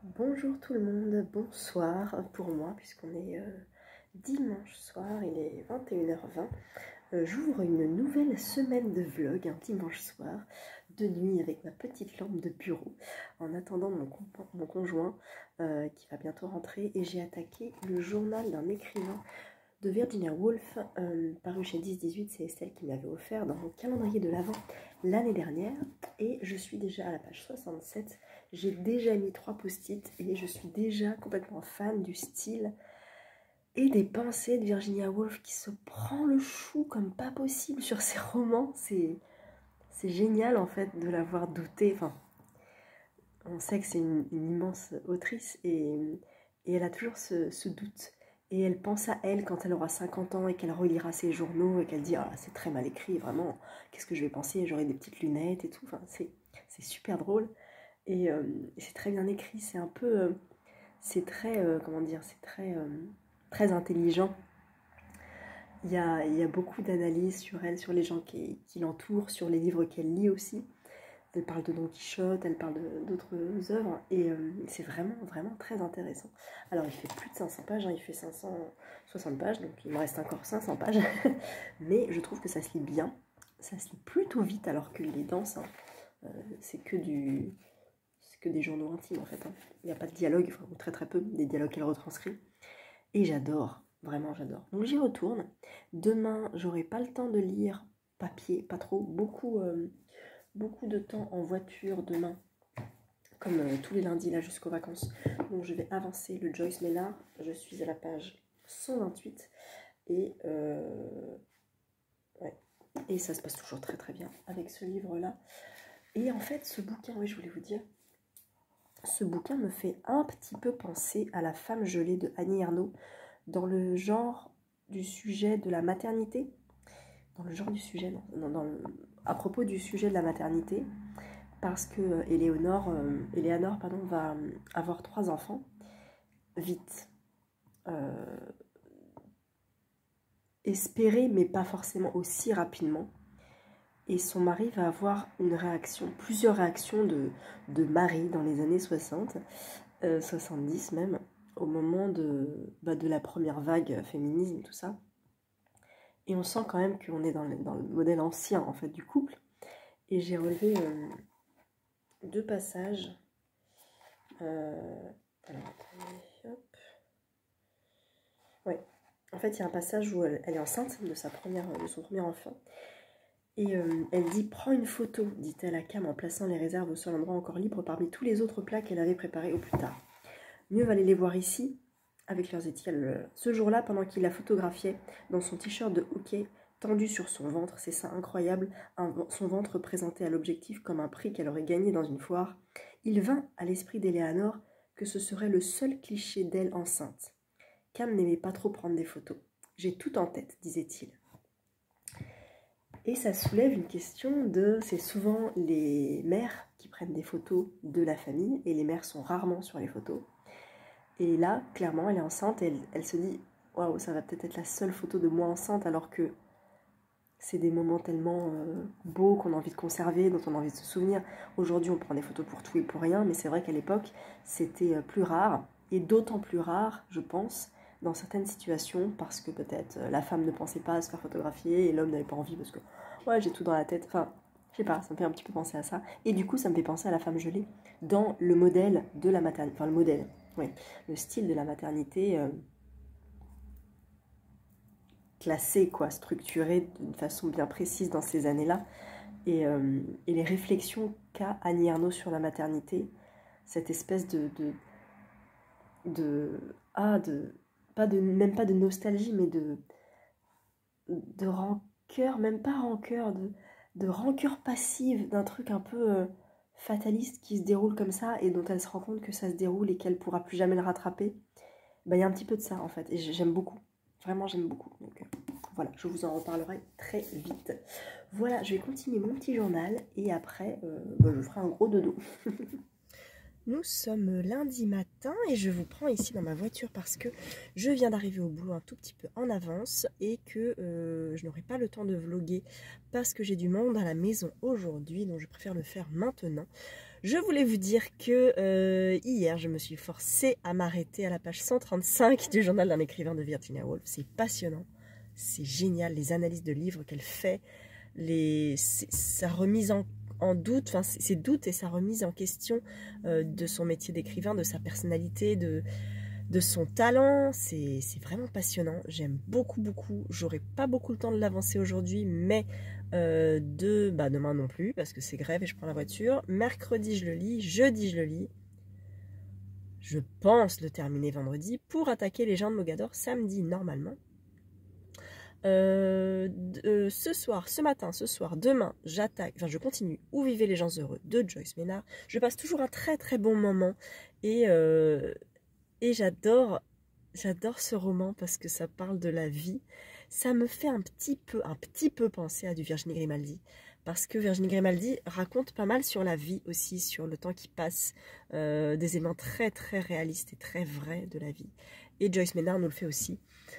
Bonjour tout le monde, bonsoir pour moi puisqu'on est dimanche soir, il est 21h20. J'ouvre une nouvelle semaine de vlog, un dimanche soir, de nuit avec ma petite lampe de bureau, en attendant mon conjoint qui va bientôt rentrer. Et j'ai attaqué le journal d'un écrivain de Virginia Woolf, paru chez 10-18, c'est Estelle qui me l'avait offert dans mon calendrier de l'Avent l'année dernière. Et je suis déjà à la page 67, j'ai déjà mis 3 post-it et je suis déjà complètement fan du style et des pensées de Virginia Woolf qui se prend le chou comme pas possible sur ses romans. C'est génial en fait de l'avoir douté. Enfin, on sait que c'est une immense autrice et elle a toujours ce doute. Et elle pense à elle quand elle aura 50 ans et qu'elle relira ses journaux et qu'elle dit « Ah, c'est très mal écrit, vraiment, qu'est-ce que je vais penser? J'aurai des petites lunettes et tout. » Enfin, c'est super drôle. Et c'est très bien écrit, c'est un peu... c'est très... comment dire? C'est très, très intelligent. Il y a beaucoup d'analyses sur elle, sur les gens qui l'entourent, sur les livres qu'elle lit aussi. Elle parle de Don Quichotte, elle parle d'autres œuvres, et c'est vraiment, vraiment très intéressant. Alors, il fait plus de 500 pages, hein, il fait 560 pages, donc il me reste encore 500 pages. Mais je trouve que ça se lit bien, ça se lit plutôt vite, alors que les danses, hein, c'est que des journaux intimes, en fait. Hein. Il n'y a pas de dialogue, enfin, ou très très peu, des dialogues qu'elle retranscrit. Et j'adore, vraiment j'adore. Donc j'y retourne. Demain, j'aurai pas le temps de lire papier, pas trop, beaucoup de temps en voiture demain, comme tous les lundis là jusqu'aux vacances. Donc je vais avancer le Joyce Maynard. Je suis à la page 128 et ouais. Et ça se passe toujours très très bien avec ce livre là. Et en fait ce bouquin, oui je voulais vous dire, ce bouquin me fait un petit peu penser à La femme gelée de Annie Ernaux, dans le genre du sujet de la maternité. Dans le genre du sujet, non, à propos du sujet de la maternité, parce que Éléonore va avoir 3 enfants, vite. Espéré, mais pas forcément aussi rapidement. Et son mari va avoir plusieurs réactions de mari dans les années 60, 70 même, au moment de la première vague féminisme, tout ça. Et on sent quand même qu'on est dans le modèle ancien, en fait, du couple. Et j'ai relevé 2 passages. Alors, attendez, hop. Ouais. En fait, il y a un passage où elle est enceinte de son premier enfant. Et elle dit « Prends une photo », dit-elle à Cam en plaçant les réserves au seul endroit encore libre parmi tous les autres plats qu'elle avait préparés au plus tard. Mieux valait les voir ici, avec leurs étiales. Ce jour-là, pendant qu'il la photographiait, dans son t-shirt de hockey, tendu sur son ventre, ses seins incroyables, son ventre présenté à l'objectif comme un prix qu'elle aurait gagné dans une foire, il vint à l'esprit d'Éléonore que ce serait le seul cliché d'elle enceinte. Cam n'aimait pas trop prendre des photos. « J'ai tout en tête », disait-il. Et ça soulève une question c'est souvent les mères qui prennent des photos de la famille, et les mères sont rarement sur les photos. Et là, clairement, elle est enceinte, et elle se dit « Waouh, ça va peut-être être la seule photo de moi enceinte », alors que c'est des moments tellement beaux qu'on a envie de conserver, dont on a envie de se souvenir. Aujourd'hui, on prend des photos pour tout et pour rien, mais c'est vrai qu'à l'époque, c'était plus rare, et d'autant plus rare, je pense, dans certaines situations, parce que peut-être la femme ne pensait pas à se faire photographier, et l'homme n'avait pas envie, parce que, ouais, j'ai tout dans la tête, enfin, je sais pas, ça me fait un petit peu penser à ça. Et du coup, ça me fait penser à La femme gelée, dans le modèle de la maternité, enfin, le modèle, oui, le style de la maternité... classé, quoi, structuré d'une façon bien précise dans ces années-là. Et les réflexions qu'a Annie Ernaux sur la maternité, cette espèce même pas de nostalgie, mais de rancœur, même pas rancœur, de rancœur passive, d'un truc un peu fataliste qui se déroule comme ça et dont elle se rend compte que ça se déroule et qu'elle pourra plus jamais le rattraper. Il y a un petit peu de ça en fait, et j'aime beaucoup. Vraiment, j'aime beaucoup. Donc voilà, je vous en reparlerai très vite. Voilà, je vais continuer mon petit journal et après, je ferai un gros dodo. Nous sommes lundi matin et je vous prends ici dans ma voiture parce que je viens d'arriver au boulot un tout petit peu en avance et que je n'aurai pas le temps de vlogger parce que j'ai du monde à la maison aujourd'hui, donc je préfère le faire maintenant. Je voulais vous dire que hier, je me suis forcée à m'arrêter à la page 135 du journal d'un écrivain de Virginia Woolf. C'est passionnant, c'est génial, les analyses de livres qu'elle fait, sa remise en doute, enfin ses doutes et sa remise en question de son métier d'écrivain, de sa personnalité, de son talent. C'est vraiment passionnant, j'aime beaucoup. J'aurai pas beaucoup le temps de l'avancer aujourd'hui, mais demain non plus, parce que c'est grève et je prends la voiture. Mercredi je le lis, jeudi je le lis. Je pense le terminer vendredi pour attaquer les gens de Mogador samedi normalement. Ce matin, demain, je continue Où vivaient les gens heureux de Joyce Maynard. Je passe toujours un très bon moment et j'adore ce roman parce que ça parle de la vie. Ça me fait un petit peu penser à du Virginie Grimaldi, parce que Virginie Grimaldi raconte pas mal sur la vie aussi, sur le temps qui passe, des éléments très réalistes et très vrais de la vie. Et Joyce Maynard nous le fait aussi.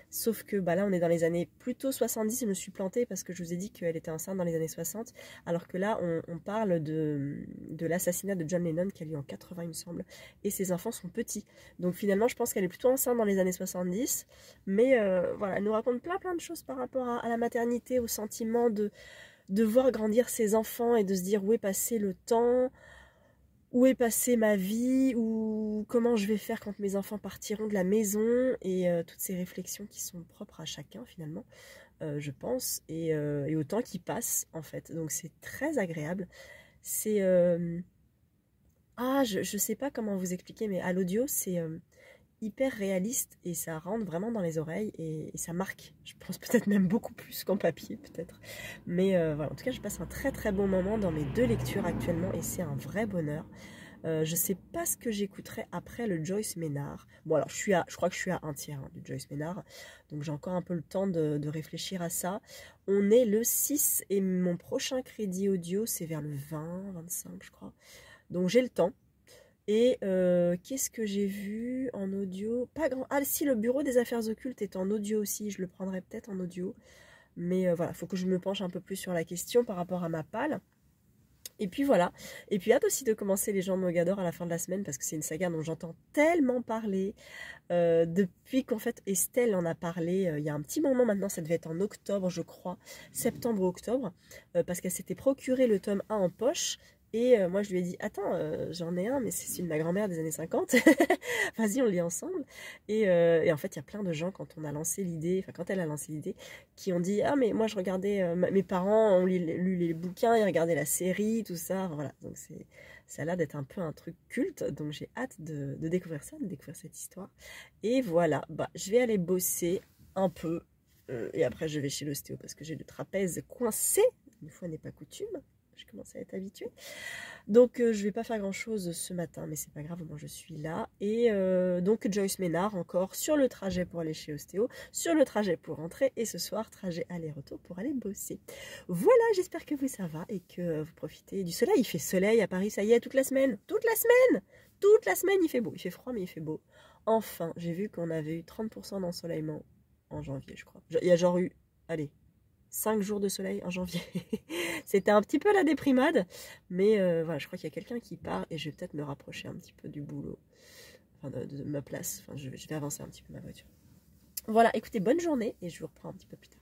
Sauf que là, on est dans les années plutôt 70, je me suis plantée parce que je vous ai dit qu'elle était enceinte dans les années 60, alors que là, on parle de l'assassinat de John Lennon qui a lieu en 80, il me semble, et ses enfants sont petits. Donc finalement, je pense qu'elle est plutôt enceinte dans les années 70, mais voilà, elle nous raconte plein de choses par rapport à la maternité, au sentiment de voir grandir ses enfants et de se dire où est passé le temps, où est passée ma vie, ou comment je vais faire quand mes enfants partiront de la maison, et toutes ces réflexions qui sont propres à chacun finalement, je pense, et au temps qui passe en fait. Donc c'est très agréable. C'est... je sais pas comment vous expliquer, mais à l'audio c'est hyper réaliste et ça rentre vraiment dans les oreilles et ça marque. Je pense peut-être même beaucoup plus qu'en papier peut-être. Mais voilà, en tout cas je passe un très bon moment dans mes 2 lectures actuellement et c'est un vrai bonheur. Je sais pas ce que j'écouterai après le Joyce Maynard. Bon alors je crois que je suis à un tiers du Joyce Maynard, donc j'ai encore un peu le temps de réfléchir à ça. On est le 6 et mon prochain crédit audio c'est vers le 20-25 je crois. Donc j'ai le temps. Et qu'est-ce que j'ai vu en audio? Pas grand. Ah si, le bureau des affaires occultes est en audio aussi, je le prendrai peut-être en audio. Mais voilà, il faut que je me penche un peu plus sur la question par rapport à ma palle. Et puis voilà. Et puis hâte aussi de commencer Les gens de Mogador à la fin de la semaine parce que c'est une saga dont j'entends tellement parler. Depuis qu'en fait Estelle en a parlé, il y a un petit moment maintenant, ça devait être en octobre je crois, septembre ou octobre, parce qu'elle s'était procuré le tome 1 en poche. Et moi, je lui ai dit, attends, j'en ai un, mais c'est celui de ma grand-mère des années 50. Vas-y, on le lit ensemble. Et en fait, il y a plein de gens, quand elle a lancé l'idée, qui ont dit, ah, mais moi, je regardais, mes parents ont lu les bouquins, ils regardaient la série, tout ça. Voilà, donc ça a l'air d'être un peu un truc culte. Donc, j'ai hâte de découvrir ça, de découvrir cette histoire. Et voilà, je vais aller bosser un peu. Et après, je vais chez l'ostéo parce que j'ai le trapèze coincé. Une fois n'est pas coutume. Je commence à être habituée. Donc je vais pas faire grand chose ce matin, mais c'est pas grave, moi je suis là. Et donc Joyce Maynard encore sur le trajet pour aller chez Ostéo, sur le trajet pour rentrer, et ce soir trajet aller-retour pour aller bosser. Voilà, j'espère que ça va et que vous profitez du soleil. Il fait soleil à Paris, ça y est, toute la semaine il fait beau, il fait froid mais il fait beau. Enfin, j'ai vu qu'on avait eu 30% d'ensoleillement en janvier, je crois. Il y a genre eu, allez, 5 jours de soleil en janvier. C'était un petit peu la déprimade, mais voilà, je crois qu'il y a quelqu'un qui part et je vais peut-être me rapprocher un petit peu du boulot, enfin de ma place. Enfin, je vais avancer un petit peu ma voiture. Voilà, écoutez, bonne journée et je vous reprends un petit peu plus tard.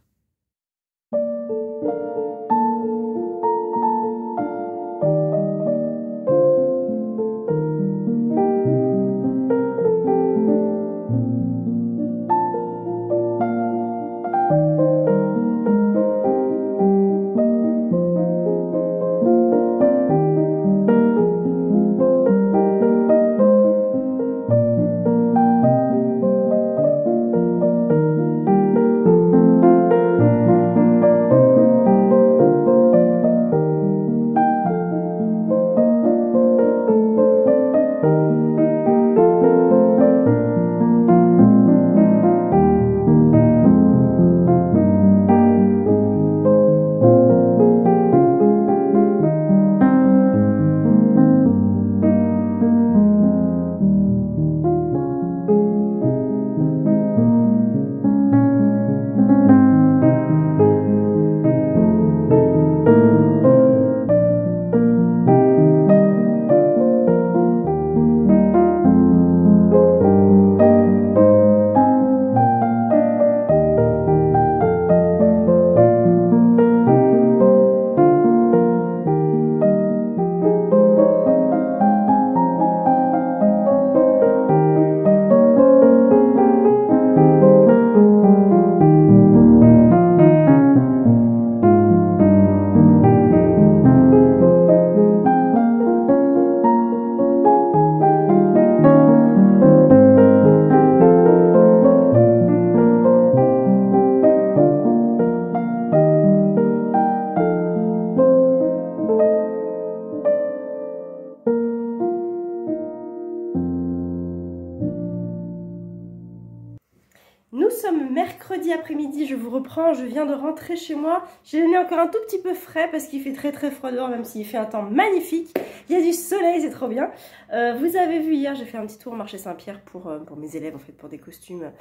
Nous sommes mercredi après-midi, je vous reprends, je viens de rentrer chez moi. J'ai le nez encore un tout petit peu frais parce qu'il fait très froid dehors, même s'il fait un temps magnifique. Il y a du soleil, c'est trop bien. Vous avez vu hier, j'ai fait un petit tour au marché Saint-Pierre pour mes élèves, en fait, pour des costumes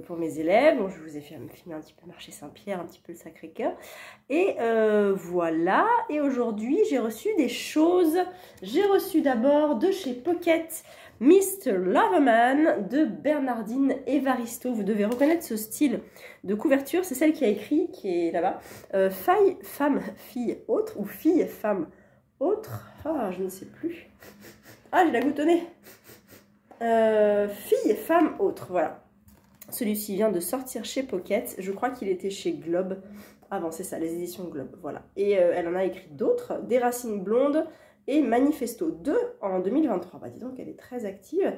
pour mes élèves. Bon, je vous ai filmé un petit peu le marché Saint-Pierre, un petit peu le Sacré-Cœur. Et voilà, et aujourd'hui j'ai reçu des choses. J'ai reçu d'abord de chez Pocket Mr. Loverman de Bernardine Evaristo. Vous devez reconnaître ce style de couverture. C'est celle qui a écrit, qui est là-bas. Faille, femme, fille, autre ou fille, femme, autre. Ah, je ne sais plus. Ah, j'ai la goutte au nez. Fille, femme, autre. Voilà. Celui-ci vient de sortir chez Pocket. Je crois qu'il était chez Globe. Avant, c'est ça, les éditions Globe. Voilà. Et elle en a écrit d'autres. Des racines blondes et Manifesto 2 en 2023. Bah dis donc, elle est très active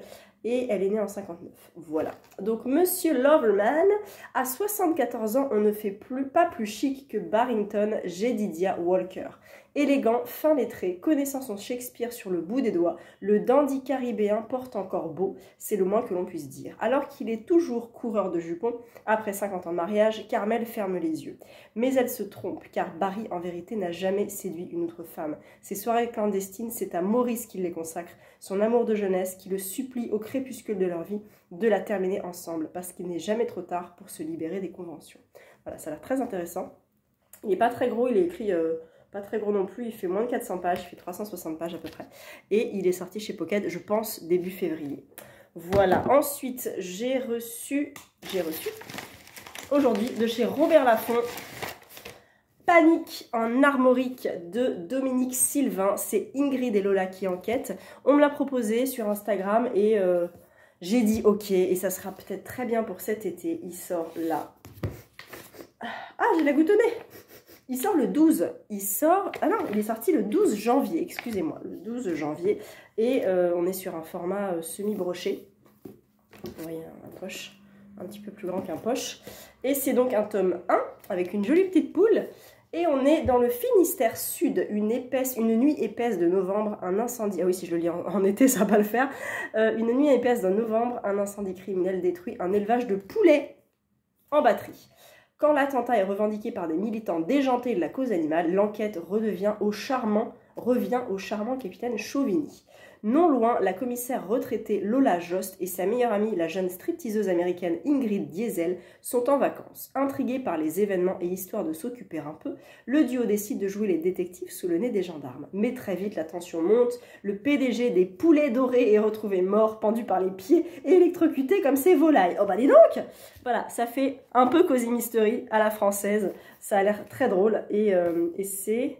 et elle est née en 59. Voilà. Donc Monsieur Loverman, à 74 ans, on ne fait pas plus chic que Barrington Jedidiah Walker. Élégant, fin lettré, connaissant son Shakespeare sur le bout des doigts, le dandy caribéen porte encore beau, c'est le moins que l'on puisse dire. Alors qu'il est toujours coureur de jupons, après 50 ans de mariage, Carmel ferme les yeux. Mais elle se trompe, car Barry, en vérité, n'a jamais séduit une autre femme. Ses soirées clandestines, c'est à Maurice qu'il les consacre, son amour de jeunesse qui le supplie au crépuscule de leur vie de la terminer ensemble, parce qu'il n'est jamais trop tard pour se libérer des conventions. Voilà, ça a l'air très intéressant. Il n'est pas très gros, il est écrit... pas très gros non plus, il fait moins de 400 pages, il fait 360 pages à peu près. Et il est sorti chez Pocket, je pense, début février. Voilà, ensuite, j'ai reçu aujourd'hui de chez Robert Laffont, Panique en armorique de Dominique Sylvain. C'est Ingrid et Lola qui enquêtent. On me l'a proposé sur Instagram et j'ai dit ok. Et ça sera peut-être très bien pour cet été. Il sort là. Ah, j'ai la goutte au nez. Il sort le 12, il est sorti le 12 janvier, excusez-moi, le 12 janvier. Et on est sur un format semi-broché. Vous voyez, un poche, un petit peu plus grand qu'un poche. Et c'est donc un tome 1, avec une jolie petite poule. Et on est dans le Finistère Sud, une nuit épaisse de novembre, un incendie... Ah oui, si je le lis en été, ça va pas le faire. Une nuit épaisse de novembre, un incendie criminel détruit un élevage de poulets en batterie. Quand l'attentat est revendiqué par des militants déjantés de la cause animale, l'enquête revient au charmant capitaine Chauvigny. Non loin, la commissaire retraitée Lola Jost et sa meilleure amie, la jeune stripteaseuse américaine Ingrid Diesel, sont en vacances. Intrigués par les événements et histoire de s'occuper un peu, le duo décide de jouer les détectives sous le nez des gendarmes. Mais très vite, la tension monte, le PDG des poulets dorés est retrouvé mort, pendu par les pieds et électrocuté comme ses volailles. Oh bah dis donc! Voilà, ça fait un peu Cozy Mystery à la française, ça a l'air très drôle et c'est...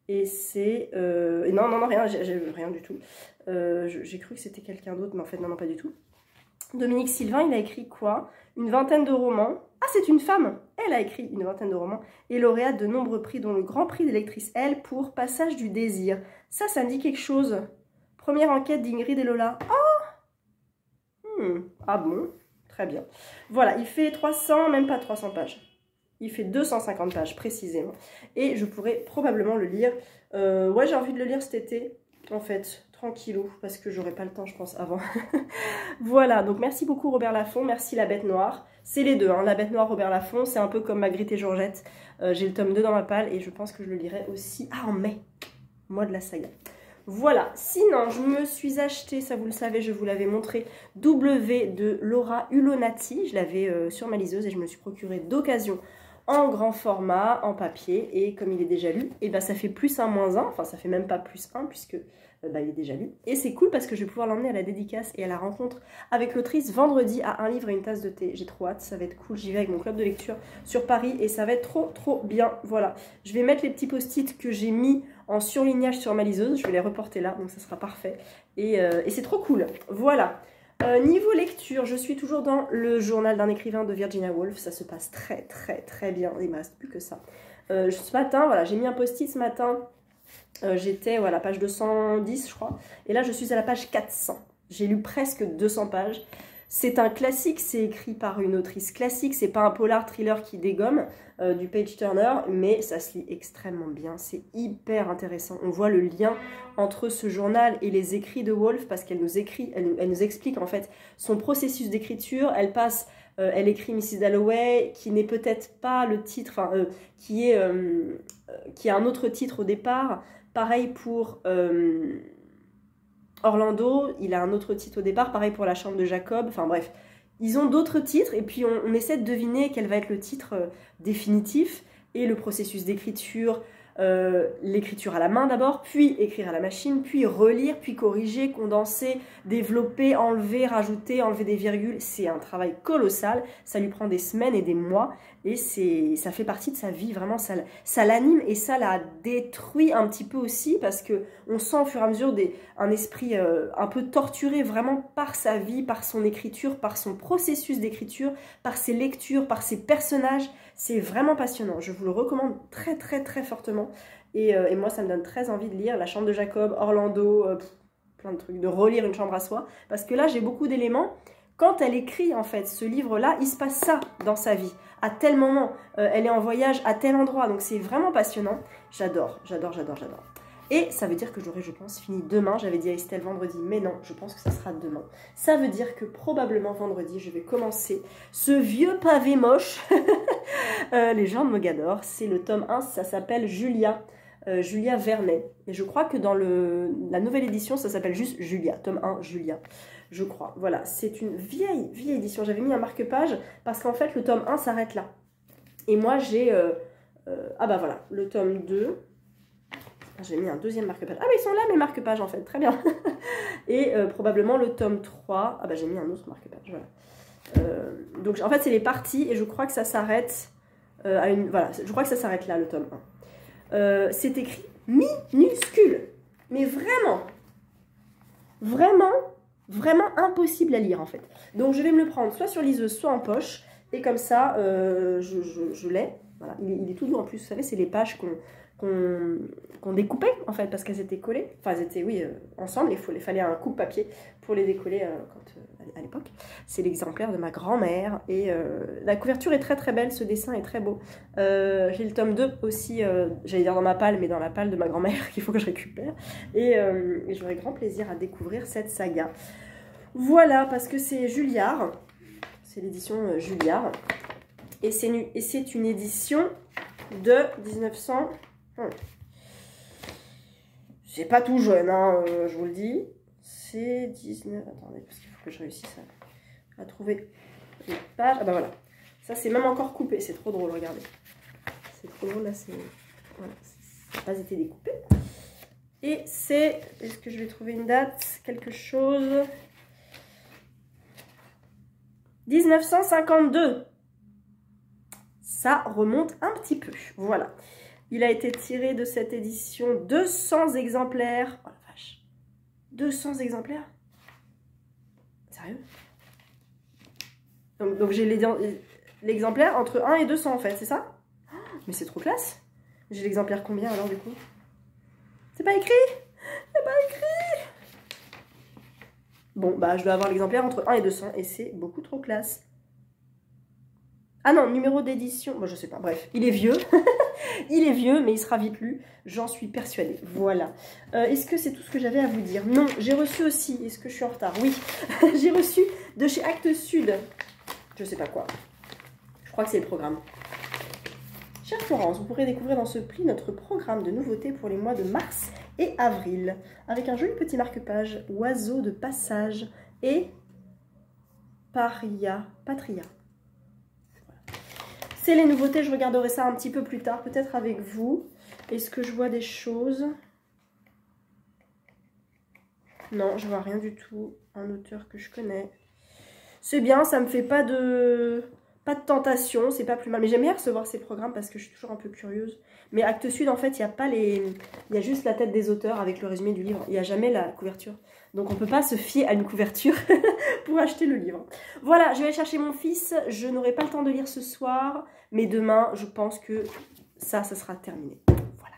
non, rien, j'ai rien du tout. J'ai cru que c'était quelqu'un d'autre, mais en fait, non, pas du tout. Dominique Sylvain, il a écrit quoi? Une vingtaine de romans. Ah, c'est une femme! Elle a écrit une vingtaine de romans et lauréate de nombreux prix, dont le Grand Prix des lectrices L pour Passage du désir. Ça me dit quelque chose. Première enquête d'Ingrid et Lola. Oh! Ah bon? Très bien. Voilà, il fait 300, même pas 300 pages. Il fait 250 pages précisément. Et je pourrais probablement le lire. Ouais, j'ai envie de le lire cet été, en fait, tranquillou, parce que j'aurai pas le temps, je pense, avant. Voilà, donc merci beaucoup Robert Laffont, merci La Bête Noire. C'est les deux, hein, La Bête Noire, Robert Laffont, c'est un peu comme Magritte et Georgette. J'ai le tome 2 dans ma palle et je pense que je le lirai aussi en mai, mois de la saga. Voilà, sinon je me suis acheté, ça vous le savez, je vous l'avais montré, W de Laura Ulonati. Je l'avais sur ma liseuse et je me suis procuré d'occasion en grand format, en papier, et comme il est déjà lu, et ben ça fait plus 1, moins 1, enfin ça fait même pas plus 1 puisque il est déjà lu. Et c'est cool parce que je vais pouvoir l'emmener à la dédicace et à la rencontre avec l'autrice vendredi à un livre et une tasse de thé. J'ai trop hâte, ça va être cool, j'y vais avec mon club de lecture sur Paris et ça va être trop bien. Voilà, je vais mettre les petits post-it que j'ai mis en surlignage sur ma liseuse, je vais les reporter là, donc ça sera parfait. Et c'est trop cool, voilà. Niveau lecture, je suis toujours dans le journal d'un écrivain de Virginia Woolf. Ça se passe très bien. Il ne me reste plus que ça. Ce matin, voilà, j'ai mis un post-it ce matin. J'étais à la page 210, je crois. Et là, je suis à la page 400. J'ai lu presque 200 pages. C'est un classique, c'est écrit par une autrice classique, c'est pas un polar thriller qui dégomme du page-turner, mais ça se lit extrêmement bien, c'est hyper intéressant. On voit le lien entre ce journal et les écrits de Woolf, parce qu'elle nous écrit, elle nous explique en fait son processus d'écriture, elle écrit Mrs. Dalloway, qui n'est peut-être pas le titre, enfin, qui a un autre titre au départ, pareil pour... Orlando, il a un autre titre au départ, pareil pour La Chambre de Jacob, enfin bref. Ils ont d'autres titres et puis on essaie de deviner quel va être le titre définitif et le processus d'écriture, l'écriture à la main d'abord, puis écrire à la machine, puis relire, puis corriger, condenser, développer, enlever, rajouter, enlever des virgules. C'est un travail colossal, ça lui prend des semaines et des mois et ça fait partie de sa vie, vraiment ça l'anime et ça la détruit un petit peu aussi parce qu'on sent au fur et à mesure un esprit un peu torturé vraiment par sa vie, par son écriture, par son processus d'écriture, par ses lectures, par ses personnages. C'est vraiment passionnant, je vous le recommande très très très fortement et moi ça me donne très envie de lire La Chambre de Jacob, Orlando, plein de trucs, de relire Une chambre à soi, parce que là j'ai beaucoup d'éléments. Quand elle écrit en fait ce livre-là, il se passe ça dans sa vie, à tel moment, elle est en voyage à tel endroit, donc c'est vraiment passionnant. J'adore, j'adore, j'adore, j'adore. Et ça veut dire que j'aurai, je pense, fini demain. J'avais dit à Estelle vendredi, mais non, je pense que ça sera demain. Ça veut dire que probablement vendredi, je vais commencer ce vieux pavé moche, Les gens de Mogador. C'est le tome 1, ça s'appelle Julia, Julia Vernet. Et je crois que dans la nouvelle édition, ça s'appelle juste Julia, tome 1, Julia, je crois. Voilà, c'est une vieille édition. J'avais mis un marque-page parce qu'en fait, le tome 1 s'arrête là. Et moi, j'ai... ah bah voilà, le tome 2... J'ai mis un deuxième marque-page. Ah, mais ils sont là, mes marque-pages, en fait. Très bien. Et probablement le tome 3. Ah, bah, j'ai mis un autre marque-page. Voilà. Donc, en fait, c'est les parties. Et je crois que ça s'arrête à une... Voilà, je crois que ça s'arrête là, le tome 1. C'est écrit minuscule. Mais vraiment, vraiment, vraiment impossible à lire, en fait. Donc, je vais me le prendre soit sur liseuse, soit en poche. Et comme ça, je l'ai. Voilà. Il est tout doux, en plus. Vous savez, c'est les pages qu'on découpait en fait parce qu'elles étaient collées, enfin elles étaient oui ensemble, il fallait un coupe-papier pour les décoller à l'époque. C'est l'exemplaire de ma grand-mère et la couverture est très très belle, ce dessin est très beau. J'ai le tome 2 aussi, j'allais dire dans ma palle, mais dans la palle de ma grand-mère qu'il faut que je récupère et j'aurai grand plaisir à découvrir cette saga. Voilà, parce que c'est Julliard, c'est l'édition Julliard et c'est une édition de 1900. C'est pas tout jeune, hein, je vous le dis. C'est 19... Attendez, parce qu'il faut que je réussisse à trouver les pages. Ah bah voilà. Ça, c'est même encore coupé. C'est trop drôle, regardez. C'est trop drôle, là, c'est... Voilà, ça n'a pas été découpé. Et c'est... Est-ce que je vais trouver une date? Quelque chose... 1952. Ça remonte un petit peu. Voilà. Il a été tiré de cette édition 200 exemplaires. Oh la vache. 200 exemplaires? Sérieux? Donc j'ai l'exemplaire entre 1 et 200 en fait, c'est ça? Mais c'est trop classe. J'ai l'exemplaire combien alors du coup? C'est pas écrit? C'est pas écrit! Bon, bah je dois avoir l'exemplaire entre 1 et 200 et c'est beaucoup trop classe. Ah non, numéro d'édition, bon, je sais pas, bref, il est vieux. Il est vieux, mais il sera vite lu, j'en suis persuadée. Voilà. Est-ce que c'est tout ce que j'avais à vous dire? Non, j'ai reçu aussi, est-ce que je suis en retard? Oui, j'ai reçu de chez Actes Sud, je sais pas quoi. Je crois que c'est le programme. Chère Florence, vous pourrez découvrir dans ce pli notre programme de nouveautés pour les mois de mars et avril, avec un joli petit marque-page, oiseau de passage et patria. C'est les nouveautés, je regarderai ça un petit peu plus tard, peut-être avec vous. Est-ce que je vois des choses? Non, je vois rien du tout. Un auteur que je connais. C'est bien, ça me fait pas de tentation, c'est pas plus mal. Mais j'aime bien recevoir ces programmes parce que je suis toujours un peu curieuse. Mais Actes Sud, en fait, il n'y a pas les... Il y a juste la tête des auteurs avec le résumé du livre. Il n'y a jamais la couverture. Donc on ne peut pas se fier à une couverture pour acheter le livre. Voilà, je vais aller chercher mon fils. Je n'aurai pas le temps de lire ce soir. Mais demain, je pense que ça sera terminé. Voilà.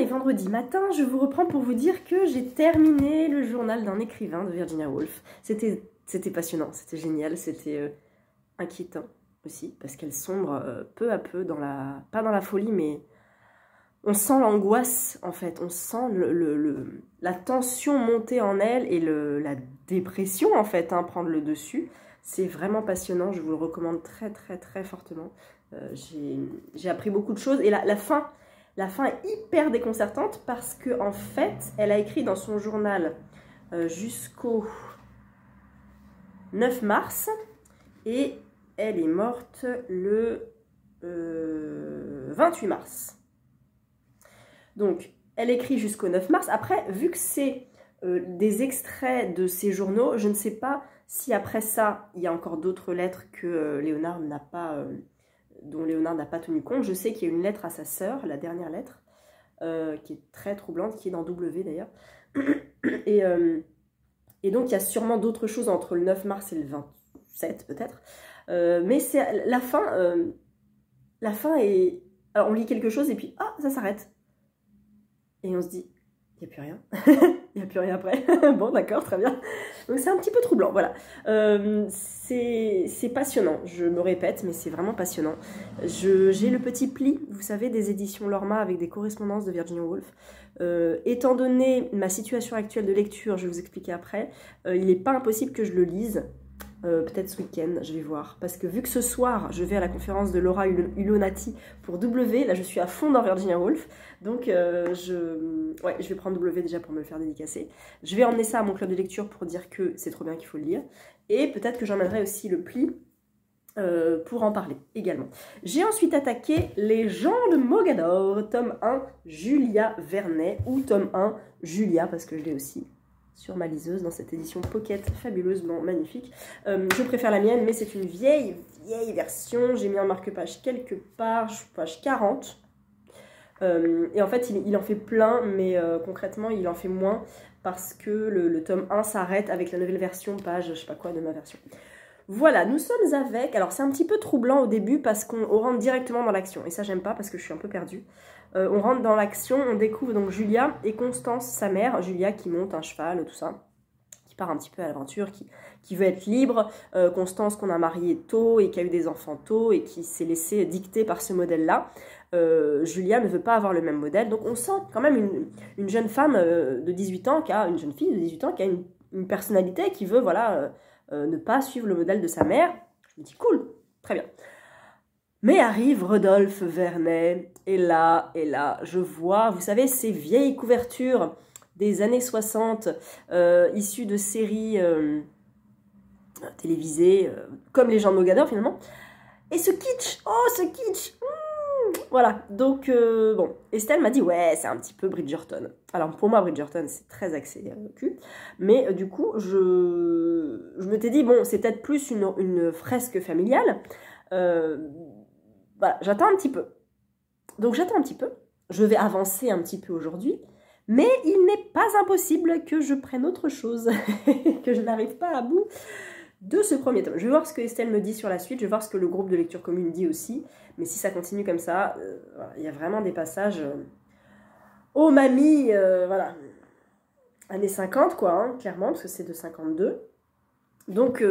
Vendredi matin, je vous reprends pour vous dire que j'ai terminé le journal d'un écrivain de Virginia Woolf. C'était passionnant, c'était génial, c'était inquiétant aussi, parce qu'elle sombre peu à peu dans la... pas dans la folie, mais on sent l'angoisse en fait, on sent la tension monter en elle et la dépression en fait, hein, prendre le dessus. C'est vraiment passionnant, je vous le recommande très très très fortement. J'ai appris beaucoup de choses et la fin est hyper déconcertante parce que en fait, elle a écrit dans son journal jusqu'au 9 mars et elle est morte le 28 mars. Donc, elle écrit jusqu'au 9 mars. Après, vu que c'est des extraits de ses journaux, je ne sais pas si après ça, il y a encore d'autres lettres que Léonard n'a pas... dont Léonard n'a pas tenu compte. Je sais qu'il y a une lettre à sa sœur, la dernière lettre, qui est très troublante, qui est dans W d'ailleurs. Et donc, il y a sûrement d'autres choses entre le 9 mars et le 27 peut-être. Mais c'est la fin est... Alors, on lit quelque chose et puis, ah, ça s'arrête. Et on se dit, il n'y a plus rien. Il n'y a plus rien après. Bon, d'accord, très bien. Donc c'est un petit peu troublant, voilà. C'est passionnant, je me répète, mais c'est vraiment passionnant. J'ai le petit pli, vous savez, des éditions Lorma avec des correspondances de Virginia Woolf. Étant donné ma situation actuelle de lecture, je vais vous expliquer après, il n'est pas impossible que je le lise. Peut-être ce week-end, je vais voir. Parce que vu que ce soir, je vais à la conférence de Laura Ulonati pour W, là je suis à fond dans Virginia Woolf, donc je vais prendre W déjà pour me le faire dédicacer. Je vais emmener ça à mon club de lecture pour dire que c'est trop bien qu'il faut le lire. Et peut-être que j'emmènerai aussi le pli pour en parler également. J'ai ensuite attaqué Les gens de Mogador, tome 1, Julia Vernet, ou tome 1, Julia, parce que je l'ai aussi sur ma liseuse dans cette édition Pocket fabuleusement magnifique. Je préfère la mienne, mais c'est une vieille version. J'ai mis un marque-page quelque part, page 40. Et en fait, il en fait plein, mais concrètement, il en fait moins parce que le tome 1 s'arrête avec la nouvelle version, page je sais pas quoi de ma version. Voilà, nous sommes avec... Alors, c'est un petit peu troublant au début parce qu'on rentre directement dans l'action. Et ça, j'aime pas parce que je suis un peu perdue. On rentre dans l'action, on découvre donc Julia et Constance, sa mère. Julia qui monte un cheval, tout ça. Qui part un petit peu à l'aventure, qui veut être libre. Constance qu'on a mariée tôt et qui a eu des enfants tôt et qui s'est laissée dicter par ce modèle-là. Julia ne veut pas avoir le même modèle. Donc, on sent quand même une jeune femme de 18 ans, une jeune fille de 18 ans qui a une personnalité qui veut, voilà... ne pas suivre le modèle de sa mère. Je me dis cool, très bien. Mais arrive Rodolphe Vernet, et là, je vois, vous savez, ces vieilles couvertures des années 60, issues de séries télévisées, comme Les gens de Mogador finalement. Et ce kitsch, oh ce kitsch, voilà, donc bon, Estelle m'a dit ouais c'est un petit peu Bridgerton. Alors pour moi Bridgerton c'est très axé cul, mais du coup je m'étais dit bon c'est peut-être plus une fresque familiale, voilà j'attends un petit peu. Donc j'attends un petit peu, je vais avancer un petit peu aujourd'hui, mais il n'est pas impossible que je prenne autre chose, que je n'arrive pas à bout de ce premier tome. Je vais voir ce que Estelle me dit sur la suite, je vais voir ce que le groupe de lecture commune dit aussi, mais si ça continue comme ça, il y a vraiment des passages... oh mamie, voilà, années 50 quoi, hein, clairement, parce que c'est de 52. Donc,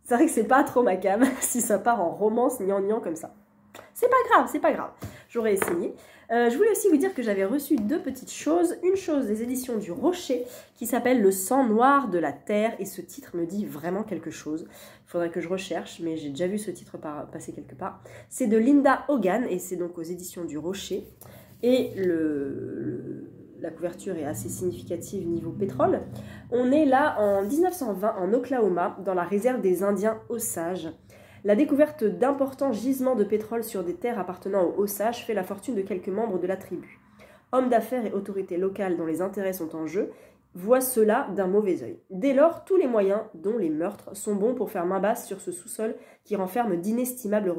c'est vrai que c'est pas trop ma cam, si ça part en romance gnangnan comme ça. C'est pas grave, j'aurais essayé. Je voulais aussi vous dire que j'avais reçu deux petites choses. Une chose des éditions du Rocher qui s'appelle Le sang noir de la terre. Et ce titre me dit vraiment quelque chose. Il faudrait que je recherche, mais j'ai déjà vu ce titre passer quelque part. C'est de Linda Hogan et c'est donc aux éditions du Rocher. Et la couverture est assez significative niveau pétrole. On est là en 1920 en Oklahoma, dans la réserve des Indiens Osage. La découverte d'importants gisements de pétrole sur des terres appartenant aux Osage fait la fortune de quelques membres de la tribu. Hommes d'affaires et autorités locales dont les intérêts sont en jeu voit cela d'un mauvais œil. Dès lors, tous les moyens, dont les meurtres, sont bons pour faire main basse sur ce sous-sol qui renferme d'inestimables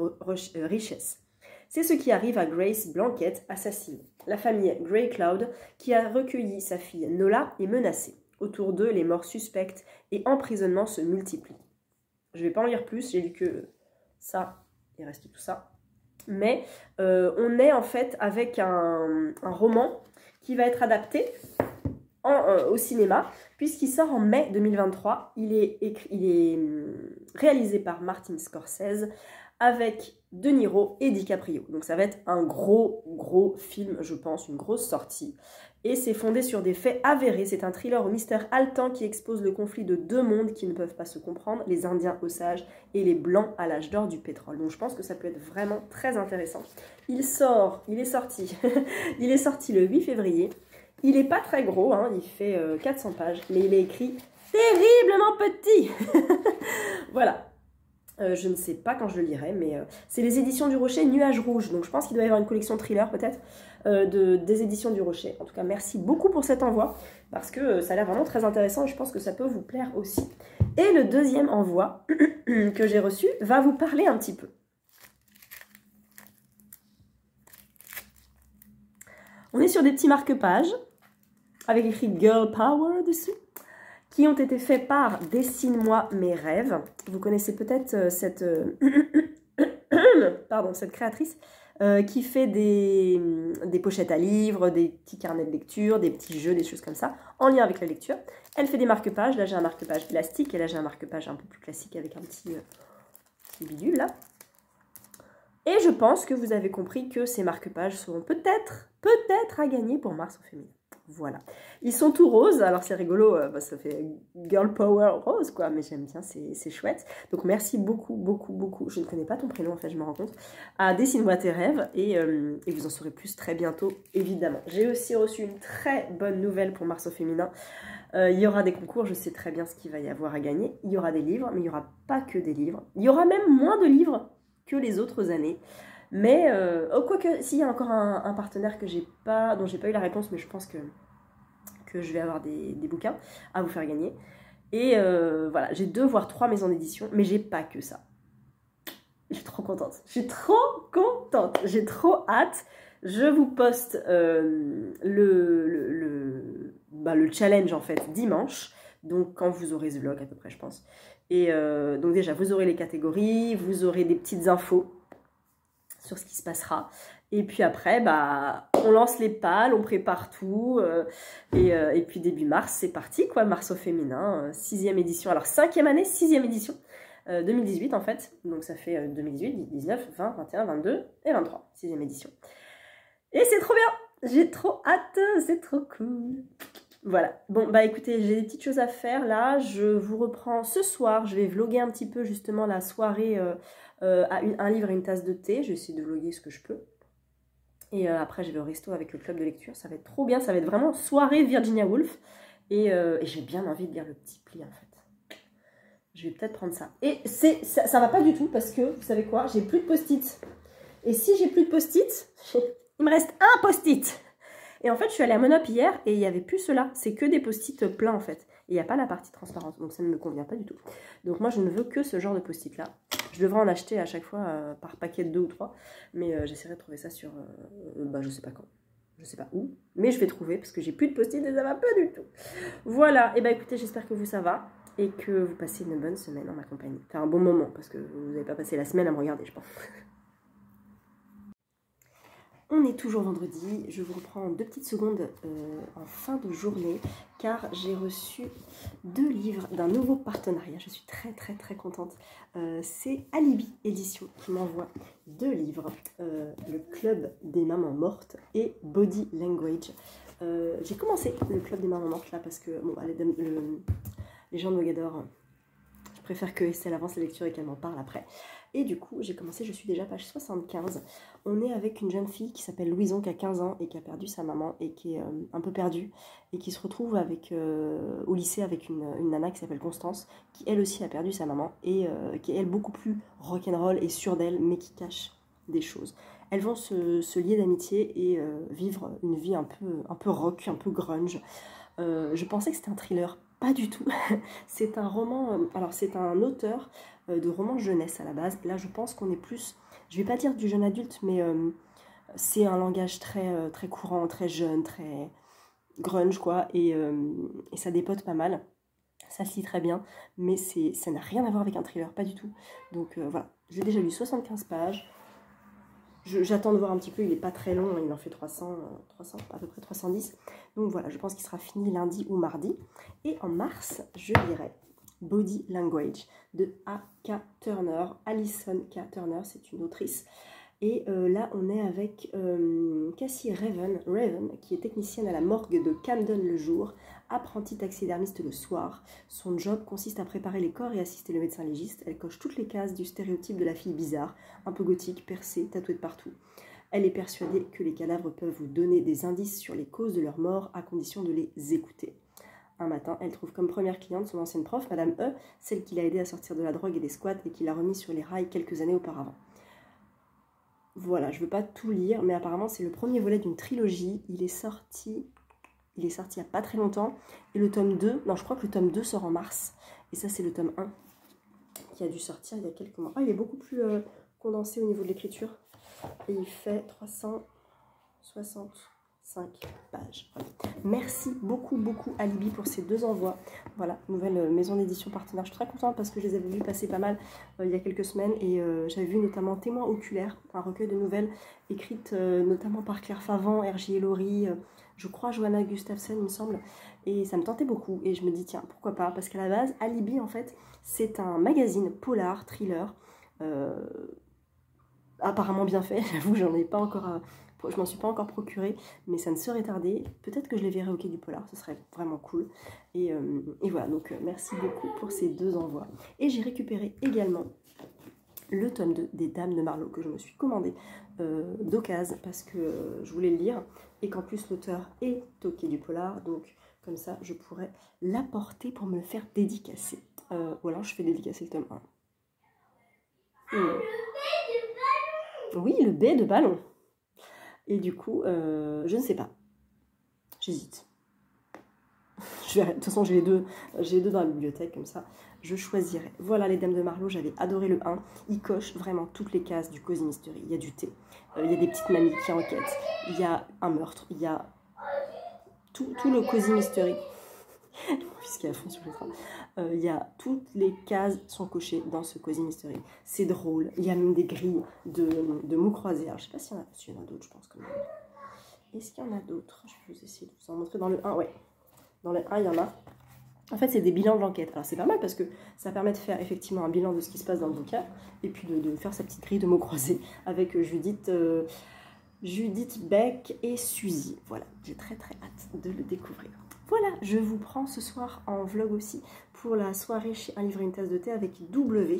richesses. C'est ce qui arrive à Grace Blanquette, assassinée. La famille Grey Cloud, qui a recueilli sa fille Nola, est menacée. Autour d'eux, les morts suspectes et emprisonnements se multiplient. Je ne vais pas en lire plus, j'ai lu que ça, il reste tout ça. Mais on est en fait avec un roman qui va être adapté au cinéma, puisqu'il sort en mai 2023. Il est réalisé par Martin Scorsese avec De Niro et DiCaprio. Donc ça va être un gros film, je pense, une grosse sortie. Et c'est fondé sur des faits avérés. C'est un thriller au mystère haletant qui expose le conflit de deux mondes qui ne peuvent pas se comprendre, les Indiens Osages et les Blancs à l'âge d'or du pétrole. Donc je pense que ça peut être vraiment très intéressant. Il est sorti le 8 février. Il n'est pas très gros, hein, il fait 400 pages, mais il est écrit terriblement petit. Voilà. Je ne sais pas quand je le lirai, mais c'est les éditions du Rocher Nuage Rouge. Donc je pense qu'il doit y avoir une collection thriller peut-être des éditions du Rocher. En tout cas, merci beaucoup pour cet envoi, parce que ça a l'air vraiment très intéressant et je pense que ça peut vous plaire aussi. Et le deuxième envoi que j'ai reçu va vous parler un petit peu. On est sur des petits marque-pages avec écrit Girl Power dessus, qui ont été faits par Dessine-moi mes rêves. Vous connaissez peut-être cette créatrice qui fait des pochettes à livres, des petits carnets de lecture, des petits jeux, des choses comme ça, en lien avec la lecture. Elle fait des marque-pages. Là, j'ai un marque-page élastique et là, j'ai un marque-page un peu plus classique avec un petit bidule, là. Et je pense que vous avez compris que ces marque-pages seront peut-être à gagner pour Mars au féminin. Voilà. Ils sont tout roses, alors c'est rigolo, ça fait girl power rose, quoi, mais j'aime bien, c'est chouette. Donc merci beaucoup, je ne connais pas ton prénom en fait, je me rends compte, à Dessine-moi tes rêves, et vous en saurez plus très bientôt, évidemment. J'ai aussi reçu une très bonne nouvelle pour Mars au féminin. Il y aura des concours, je sais très bien ce qu'il va y avoir à gagner. Il y aura des livres, mais il n'y aura pas que des livres. Il y aura même moins de livres que les autres années. Mais, quoique, s'il y a encore un partenaire dont j'ai pas eu la réponse, mais je pense que je vais avoir des bouquins à vous faire gagner. Et voilà, j'ai 2 voire 3 maisons d'édition, mais j'ai pas que ça. Je suis trop contente. J'ai trop hâte. Je vous poste le challenge, en fait, dimanche. Donc, quand vous aurez ce vlog, à peu près, je pense. Et donc, déjà, vous aurez les catégories, vous aurez des petites infos sur ce qui se passera. Et puis après, on lance les pales, on prépare tout. Et puis début mars, c'est parti, quoi. Mars au féminin, 6e édition. Alors 5e année, 6e édition. 2018 en fait. Donc ça fait 2018, 19, 20, 21, 22 et 23. 6e édition. Et c'est trop bien. J'ai trop hâte. C'est trop cool. Voilà. Bon, écoutez, j'ai des petites choses à faire là. Je vous reprends ce soir. Je vais vlogger un petit peu justement la soirée à un livre et une tasse de thé. Je vais essayer de vlogger ce que je peux. Et après, je vais au resto avec le club de lecture. Ça va être trop bien. Ça va être vraiment soirée Virginia Woolf. Et j'ai bien envie de lire Le Petit Pli, en fait. Je vais peut-être prendre ça. Et ça va pas du tout parce que, vous savez quoi, j'ai plus de post-it. Et si j'ai plus de post-it, il me reste un post-it. Et en fait, je suis allée à Monop hier et il n'y avait plus cela. C'est que des post-it pleins, en fait. Et il n'y a pas la partie transparente. Donc ça ne me convient pas du tout. Donc moi, je ne veux que ce genre de post-it là. Je devrais en acheter à chaque fois par paquet de 2 ou 3. Mais j'essaierai de trouver ça sur... je sais pas quand. Je sais pas où. Mais je vais trouver parce que j'ai plus de post-it et ça va pas du tout. Voilà. Et écoutez, j'espère que vous ça va. Et que vous passez une bonne semaine en ma compagnie. Enfin, un bon moment. Parce que vous n'avez pas passé la semaine à me regarder, je pense. On est toujours vendredi, je vous reprends 2 petites secondes en fin de journée car j'ai reçu 2 livres d'un nouveau partenariat, je suis très contente. C'est Alibi Édition qui m'envoie 2 livres, Le Club des Mamans Mortes et Body Language. J'ai commencé le Club des Mamans Mortes là parce que bon, les gens de Mogador, je préfère que Estelle avance la lecture et qu'elle m'en parle après. Et du coup, j'ai commencé, je suis déjà page 75. On est avec une jeune fille qui s'appelle Louison, qui a 15 ans et qui a perdu sa maman et qui est un peu perdue. Et qui se retrouve au lycée avec une nana qui s'appelle Constance, qui elle aussi a perdu sa maman et qui est elle beaucoup plus rock'n'roll et sûre d'elle, mais qui cache des choses. Elles vont se lier d'amitié et vivre une vie un peu rock, un peu grunge. Je pensais que c'était un thriller, pas du tout. C'est un roman, alors c'est un auteur de romans jeunesse à la base. Et là, je pense qu'on est plus, je vais pas dire du jeune adulte, mais c'est un langage très courant, très jeune, très grunge, quoi. Et ça dépote pas mal. Ça se lit très bien, mais ça n'a rien à voir avec un thriller, pas du tout. Donc voilà, j'ai déjà lu 75 pages. J'attends de voir un petit peu, il n'est pas très long, il en fait 300, à peu près 310. Donc voilà, je pense qu'il sera fini lundi ou mardi. Et en mars, je lirai Body Language de A.K. Turner. Alison K. Turner, c'est une autrice. Et là, on est avec Cassie Raven, qui est technicienne à la morgue de Camden le jour, apprentie taxidermiste le soir. Son job consiste à préparer les corps et assister le médecin légiste. Elle coche toutes les cases du stéréotype de la fille bizarre, un peu gothique, percée, tatouée de partout. Elle est persuadée que les cadavres peuvent vous donner des indices sur les causes de leur mort à condition de les écouter. Un matin, elle trouve comme première cliente son ancienne prof, Madame E, celle qui l'a aidée à sortir de la drogue et des squats et qui l'a remis sur les rails quelques années auparavant. Voilà, je ne veux pas tout lire, mais apparemment c'est le premier volet d'une trilogie. Il est sorti il n'y a pas très longtemps. Et le tome 2, non je crois que le tome 2 sort en mars. Et ça c'est le tome 1 qui a dû sortir il y a quelques mois. Ah, il est beaucoup plus condensé au niveau de l'écriture. Et il fait 365 pages. Voilà. Merci beaucoup Alibi pour ces 2 envois. Voilà, nouvelle maison d'édition partenaire. Je suis très contente parce que je les avais vus passer pas mal il y a quelques semaines. Et j'avais vu notamment Témoin oculaire, un recueil de nouvelles écrites notamment par Claire Favant, R.J. Laurie, je crois Johanna Gustafsson il me semble. Et ça me tentait beaucoup. Et je me dis tiens, pourquoi pas. Parce qu'à la base, Alibi en fait, c'est un magazine polar, thriller, apparemment bien fait. J'avoue, je m'en suis pas encore procuré, mais ça ne serait tardé. Peut-être que je les verrai au Quai du Polar, ce serait vraiment cool. Et voilà, donc merci beaucoup pour ces 2 envois. Et j'ai récupéré également le tome 2 des Dames de Marlowe que je me suis commandé d'occasion parce que je voulais le lire et qu'en plus l'auteur est au Quai du Polar, donc comme ça je pourrais l'apporter pour me le faire dédicacer. Ou alors je fais dédicacer le tome 1. Oui, le B de ballon. Et du coup, je ne sais pas. J'hésite. De toute façon, j'ai les deux dans la bibliothèque, comme ça, je choisirai. Voilà, les Dames de Marlowe, j'avais adoré le 1. Il coche vraiment toutes les cases du Cozy Mystery. Il y a du thé, il y a des petites mamies qui enquêtent, il y a un meurtre, il y a tout le Cozy Mystery. Puisqu'il y a à fond sur le train. Il y a toutes les cases sont cochées dans ce Cozy Mystery. C'est drôle. Il y a même des grilles de mots croisés. Alors, je sais pas s'il y en a d'autres, je pense quand même. Est-ce qu'il y en a d'autres? Je vais vous essayer de vous en montrer dans le 1. Ouais. Dans le 1, il y en a. En fait, c'est des bilans de l'enquête. Alors, c'est pas mal parce que ça permet de faire effectivement un bilan de ce qui se passe dans le bouquin et puis de faire sa petite grille de mots croisés avec Judith Beck et Suzy. Voilà, j'ai très hâte de le découvrir. Voilà, je vous prends ce soir en vlog aussi pour la soirée chez Un livre et une tasse de thé avec W.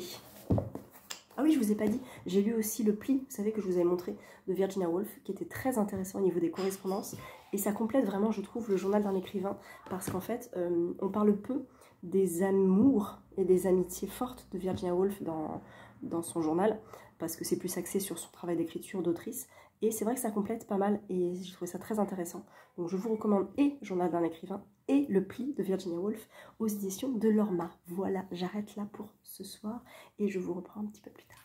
Ah oui, je vous ai pas dit, j'ai lu aussi le pli, vous savez, que je vous avais montré, de Virginia Woolf, qui était très intéressant au niveau des correspondances. Et ça complète vraiment, je trouve, le journal d'un écrivain, parce qu'en fait, on parle peu des amours et des amitiés fortes de Virginia Woolf dans son journal, parce que c'est plus axé sur son travail d'écriture d'autrice. Et c'est vrai que ça complète pas mal, et je trouvais ça très intéressant. Donc je vous recommande et Journal d'un écrivain, et le pli de Virginia Woolf aux éditions de Lorma. Voilà, j'arrête là pour ce soir, et je vous reprends un petit peu plus tard.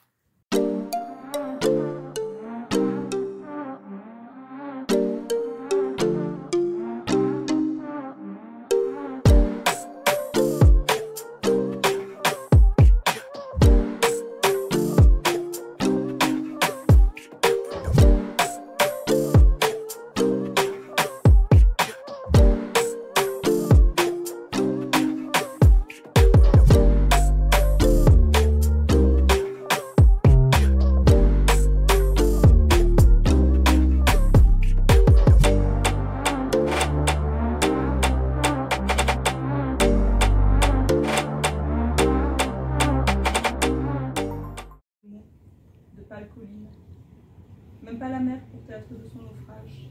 Même pas la mer pour théâtre de son naufrage.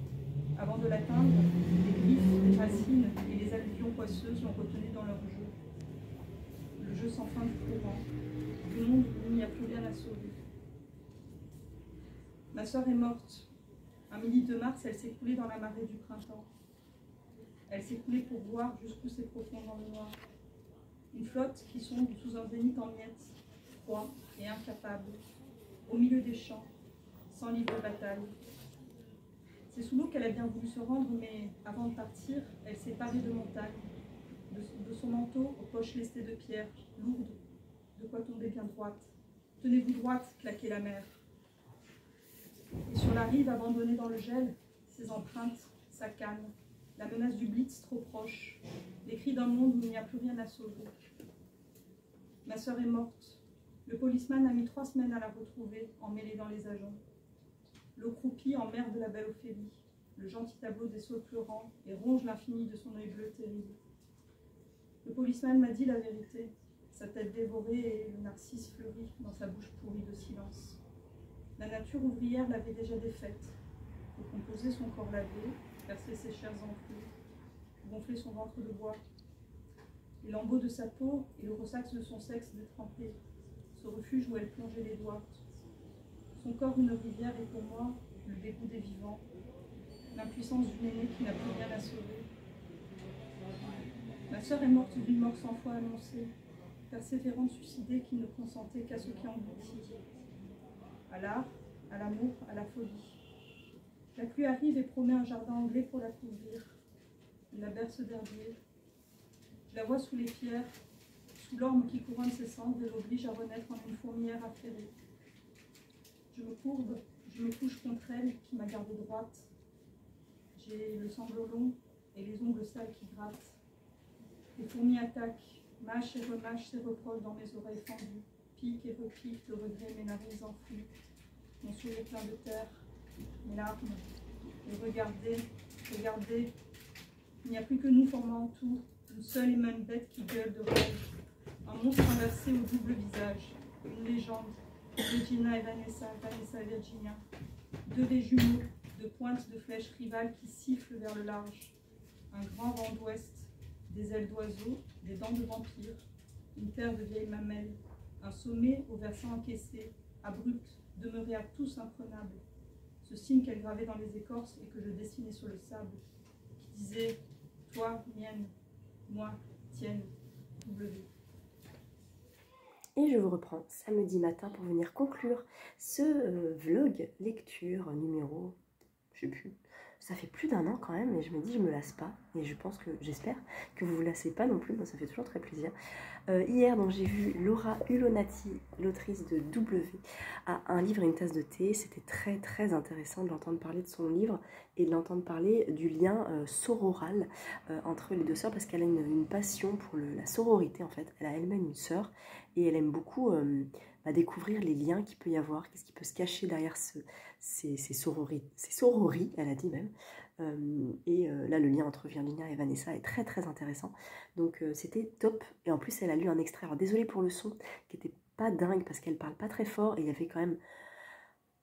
Avant de l'atteindre, les griffes, les racines et les alluvions poisseuses l'ont retenu dans leur jeu. Le jeu sans fin du courant, du monde où il n'y a plus rien à sauver. Ma sœur est morte. Un midi de mars, elle s'est coulée dans la marée du printemps. Elle s'est coulée pour voir jusqu'où c'est profond dans le noir. Une flotte qui sombre sous un zénith en miettes, froid et incapable, au milieu des champs, sans livre de bataille. C'est sous l'eau qu'elle a bien voulu se rendre, mais avant de partir, elle s'est parée de montagne, de son manteau aux poches lestées de pierre, lourdes, de quoi tomber bien droite. Tenez-vous droite, claquait la mer. Et sur la rive abandonnée dans le gel, ses empreintes, sa canne, la menace du blitz trop proche, les cris d'un monde où il n'y a plus rien à sauver. Ma sœur est morte. Le policeman a mis 3 semaines à la retrouver, emmêlée dans les agents. L'eau croupit en mer de la belle Ophélie, le gentil tableau des saules pleurant et ronge l'infini de son œil bleu terrible. Le policeman m'a dit la vérité, sa tête dévorée et le narcisse fleuri dans sa bouche pourrie de silence. La nature ouvrière l'avait déjà défaite, pour composer son corps lavé, percer ses chairs enflées, gonfler son ventre de bois. Les lambeaux de sa peau et le ressax de son sexe détrempé, ce refuge où elle plongeait les doigts. Son corps une rivière et pour moi, le dégoût des vivants, l'impuissance d'une aînée qui n'a plus rien à sauver. Ma sœur est morte d'une mort 100 fois annoncée, persévérante suicidée qui ne consentait qu'à ce qui engloutit. À l'art, à l'amour, à la folie. La pluie arrive et promet un jardin anglais pour la couvrir. Il la berce d'herbier. Je la vois sous les pierres, sous l'orme qui couronne ses cendres et l'oblige à renaître en une fourmilière affairée. Je me courbe, je me couche contre elle qui m'a gardée droite. J'ai le sanglot long et les ongles sales qui grattent. Les fourmis attaquent, mâchent et remâchent ses reproches dans mes oreilles fendues, piquent et repiquent de regret mes narines enfouies, mon sourire plein de terre, mes larmes. Et regardez, regardez, il n'y a plus que nous formant en tout, une seule et même bête qui gueule de rage, un monstre inversé au double visage, une légende, Regina et Vanessa, Vanessa et Virginia, 2 des jumeaux, de pointes de flèches rivales qui sifflent vers le large, un grand vent d'ouest, des ailes d'oiseaux, des dents de vampire, une terre de vieilles mamelles, un sommet au versant encaissé, abrupt, demeuré à tous imprenable, ce signe qu'elle gravait dans les écorces et que je dessinais sur le sable, qui disait « Toi, mienne, moi, tienne, W ». Et je vous reprends samedi matin pour venir conclure ce vlog lecture numéro, je sais plus, ça fait plus d'1 an quand même, et je me dis je me lasse pas, et je pense que, j'espère que vous vous lassez pas non plus, moi ça fait toujours très plaisir. Hier donc j'ai vu Laura Ulonati, l'autrice de W, à Un livre et une tasse de thé. C'était très très intéressant de l'entendre parler de son livre et de l'entendre parler du lien sororal entre les 2 sœurs, parce qu'elle a une passion pour la sororité en fait. Elle a elle-même une sœur et elle aime beaucoup découvrir les liens qu'il peut y avoir, qu'est-ce qui peut se cacher derrière ces sorories, elle a dit même. Là, le lien entre Virginia et Vanessa est très très intéressant. Donc c'était top. Et en plus, elle a lu un extrait. Alors désolée pour le son, qui était pas dingue parce qu'elle parle pas très fort. Et il y avait quand même,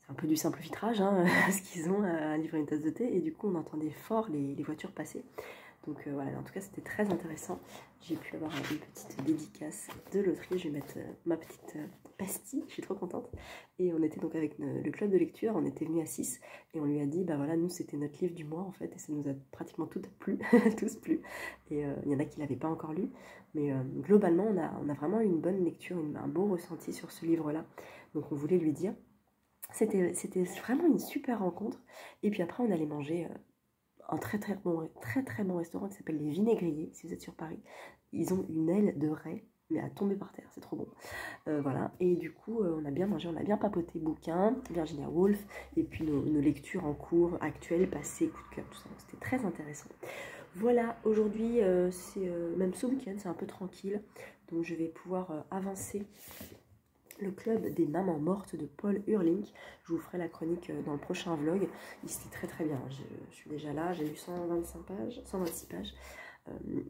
c'est un peu du simple vitrage, hein, ce qu'ils ont à livrer une tasse de thé. Et du coup, on entendait fort les voitures passer. Donc voilà, en tout cas c'était très intéressant. J'ai pu avoir une petite dédicace de l'autrice. Je vais mettre ma petite pastille, je suis trop contente. Et on était donc avec le club de lecture, on était venus à 6 et on lui a dit, bah voilà, nous c'était notre livre du mois en fait, et ça nous a pratiquement toutes plu, tous plu. Et il y en a qui ne l'avaient pas encore lu, mais globalement on a vraiment eu une bonne lecture, un beau ressenti sur ce livre-là. Donc on voulait lui dire, c'était vraiment une super rencontre. Et puis après on allait manger un très très bon restaurant qui s'appelle Les Vinaigriers, si vous êtes sur Paris. Ils ont une aile de raie, mais à tomber par terre, c'est trop bon. Voilà, et du coup, on a bien mangé, on a bien papoté bouquins, Virginia Woolf, et puis nos lectures en cours, actuelles, passées, coup de cœur, tout ça. C'était très intéressant. Voilà, aujourd'hui, même ce week-end, c'est un peu tranquille, donc je vais pouvoir avancer le club des mamans mortes de Paul Hurlink. Je vous ferai la chronique dans le prochain vlog. C'était très très bien. Je suis déjà là, j'ai lu 126 pages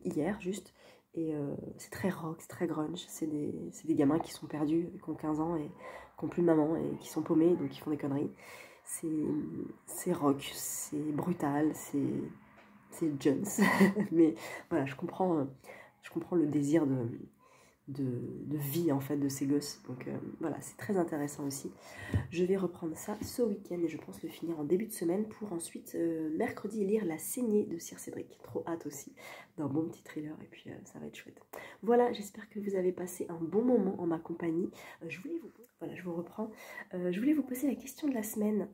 hier juste. Et c'est très rock, c'est très grunge. C'est des gamins qui sont perdus, qui ont 15 ans et qui n'ont plus de maman et qui sont paumés, donc qui font des conneries. C'est rock, c'est brutal, c'est Jones. Mais voilà, je comprends le désir de vie en fait de ces gosses. Donc voilà, c'est très intéressant aussi. Je vais reprendre ça ce week-end et je pense le finir en début de semaine pour ensuite mercredi lire La Saignée de Sir Cédric. Trop hâte aussi d'un bon petit thriller et puis ça va être chouette. Voilà, j'espère que vous avez passé un bon moment en ma compagnie. Voilà, je vous reprends. Je voulais vous poser la question de la semaine.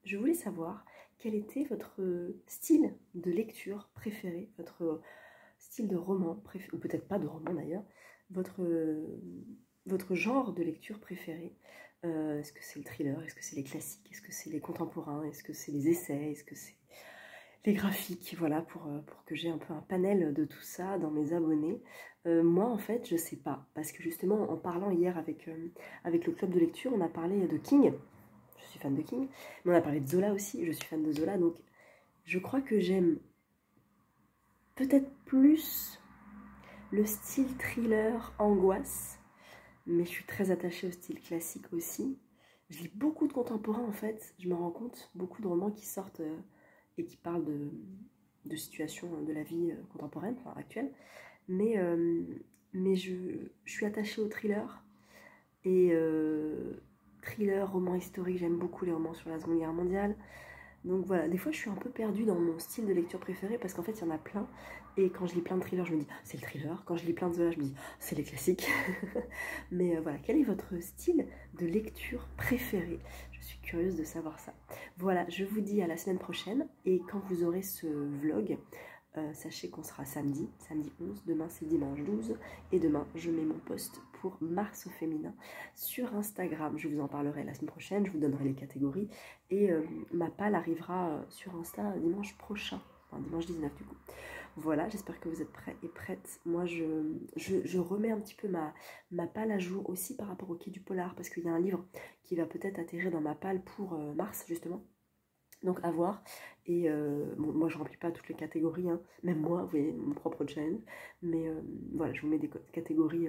Je voulais savoir quel était votre style de lecture préféré, votre style de roman préféré, ou peut-être pas de roman d'ailleurs, votre genre de lecture préféré. Est-ce que c'est le thriller? Est-ce que c'est les classiques? Est-ce que c'est les contemporains? Est-ce que c'est les essais? Est-ce que c'est les graphiques? Voilà, pour que j'ai un peu un panel de tout ça dans mes abonnés. Moi, en fait, je sais pas. Parce que justement, en parlant hier avec le club de lecture, on a parlé de King. Je suis fan de King. Mais on a parlé de Zola aussi. Je suis fan de Zola. Donc, je crois que j'aime peut-être plus le style thriller, angoisse, mais je suis très attachée au style classique aussi. Je lis beaucoup de contemporains en fait, je me rends compte, beaucoup de romans qui sortent et qui parlent de situations de la vie contemporaine, enfin actuelle, mais je suis attachée au thriller, et thriller, roman historique, j'aime beaucoup les romans sur la Seconde Guerre mondiale. Donc voilà, des fois je suis un peu perdue dans mon style de lecture préféré parce qu'en fait il y en a plein. Et quand je lis plein de thrillers, je me dis c'est le thriller. Quand je lis plein de Zola, je me dis c'est les classiques. Mais voilà, quel est votre style de lecture préféré? Je suis curieuse de savoir ça. Voilà, je vous dis à la semaine prochaine. Et quand vous aurez ce vlog, sachez qu'on sera samedi 11, demain c'est dimanche 12. Et demain je mets mon post pour Mars au féminin sur Instagram. Je vous en parlerai la semaine prochaine, je vous donnerai les catégories. Et ma palle arrivera sur Insta dimanche prochain, enfin dimanche 19 du coup. Voilà, j'espère que vous êtes prêts et prêtes. Moi, je remets un petit peu ma palle à jour aussi par rapport au Quai du Polar, parce qu'il y a un livre qui va peut-être atterrir dans ma palle pour mars, justement. Donc, à voir. Et bon, moi, je ne remplis pas toutes les catégories, hein. Même moi, vous voyez, mon propre challenge. Mais voilà, je vous mets des catégories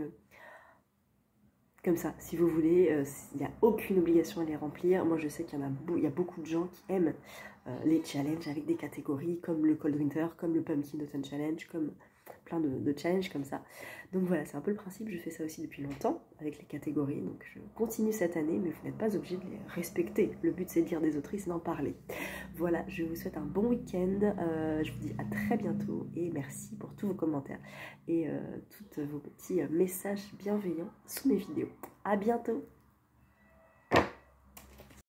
comme ça, si vous voulez. Il n'y a aucune obligation à les remplir. Moi, je sais qu'il y a beaucoup de gens qui aiment les challenges avec des catégories comme le Cold Winter, comme le Pumpkin Autumn Challenge, comme plein de challenges comme ça. Donc voilà, c'est un peu le principe. Je fais ça aussi depuis longtemps avec les catégories. Donc je continue cette année, mais vous n'êtes pas obligé de les respecter. Le but, c'est de lire des autrices et d'en parler. Voilà, je vous souhaite un bon week-end. Je vous dis à très bientôt et merci pour tous vos commentaires et tous vos petits messages bienveillants sous mes vidéos. À bientôt!